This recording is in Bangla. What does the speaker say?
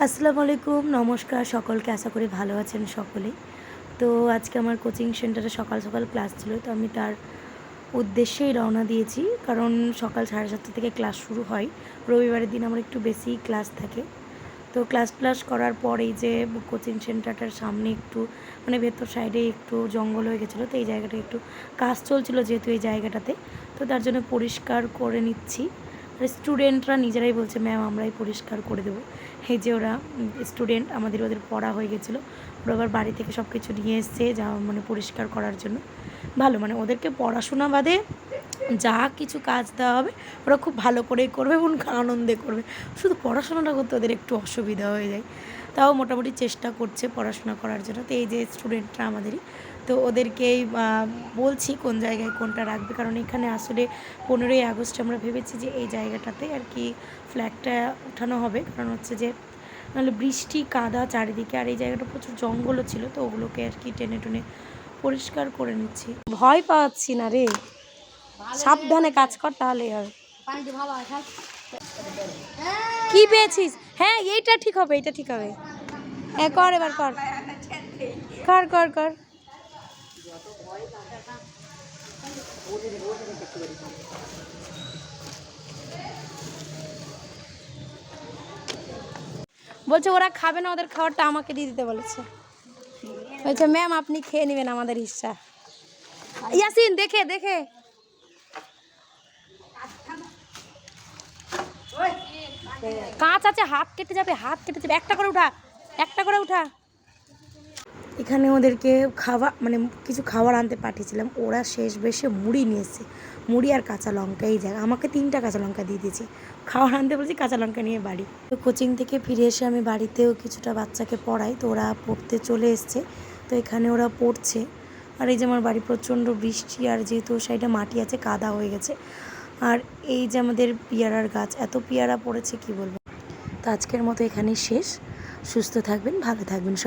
আসসালামু আলাইকুম, নমস্কার সকলকে। আশা করি ভালো আছেন সকলে। তো আজকে আমার কোচিং সেন্টারে সকাল সকাল ক্লাস ছিল, তো আমি তার উদ্দেশ্যেই রওনা দিয়েছি। কারণ সকাল 7:30 থেকে ক্লাস শুরু হয়। রবিবারের দিন আমার একটু বেশি ক্লাস থাকে। তো ক্লাস করার পর এই যে কোচিং সেন্টারটার সামনে একটু মানে ভেতর সাইডে একটু জঙ্গল হয়ে গেছিলো, তো এই জায়গাটা একটু কাজ চলছিল যেহেতু এই জায়গাটাতে, তো তার জন্য পরিষ্কার করে নিচ্ছি। আর স্টুডেন্টরা নিজেরাই বলছে ম্যাম আমরাই পরিষ্কার করে দেবো। এই যে ওরা স্টুডেন্ট, ওদের পড়া হয়ে গেছিলো, ওরা আবার বাড়ি থেকে সব কিছু নিয়ে এসছে যা মানে পরিষ্কার করার জন্য। ভালো, মানে ওদেরকে পড়াশোনা বাদে যা কিছু কাজ দেওয়া হবে ওরা খুব ভালো করেই করবে এবং আনন্দে করবে। শুধু পড়াশোনাটা করতে ওদের একটু অসুবিধা হয়ে যায়, তাও মোটামুটি চেষ্টা করছে পড়াশোনা করার জন্য। তো এই যে স্টুডেন্টরা আমাদেরই, তো ওদেরকেই বলছি কোন জায়গায় কোনটা রাখবে, কারণ এখানে আসলে 15ই আগস্ট আমরা ভেবেছি যে এই জায়গাটাতে আর কি ফ্ল্যাগটা উঠানো হবে। কারণ হচ্ছে যে নাহলে বৃষ্টি কাদা চারিদিকে, আর এই জায়গাটা প্রচুর জঙ্গলও ছিল, তো ওগুলোকে আর কি টেনে টুনে পরিষ্কার করে নিচ্ছি। ভয় পাচ্ছি না রে, সাবধানে কাজ কর তাহলেই হবে। কি পেয়েছিস? হ্যাঁ এইটা ঠিক হবে, এটা ঠিক হবে। হ্যাঁ কর, এবার কর কর কর কর। বলছে ওরা খাবে না, ওদের খাবারটা আমাকে দিয়ে দিতে বলেছে। বলছে ম্যাম আপনি খেয়ে নেবেন আমাদের ইচ্ছা। ইয়াসিন দেখে দেখে কাঁচ আছে, হাত কেটে যাবে, হাত কেটে যাবে। একটা করে উঠা, একটা করে উঠা। এখানে ওদেরকে মানে কিছু খাবার আনতে পাঠিয়েছিলাম, ওরা শেষ বেশে মুড়ি নিয়ে এসছে। মুড়ি আর কাঁচা লঙ্কা, এই জায়গা আমাকে 3টা কাঁচা লঙ্কা দিয়ে দিয়েছি। খাবার আনতে বলছি, কাঁচা লঙ্কা নিয়ে বাড়ি। তো কোচিং থেকে ফিরে এসে আমি বাড়িতেও কিছুটা বাচ্চাকে পড়াই, তো ওরা পড়তে চলে এসছে। তো এখানে ওরা পড়ছে। আর এই যে আমার বাড়ি প্রচণ্ড বৃষ্টি, আর যেহেতু সাইডে মাটি আছে কাদা হয়ে গেছে। আর এই যে আমাদের পেয়ারার গাছ, এত পেয়ারা পড়েছে কি বলবো। তো আজকের মতো এখানেই শেষ। সুস্থ থাকবেন, ভালো থাকবেন সব।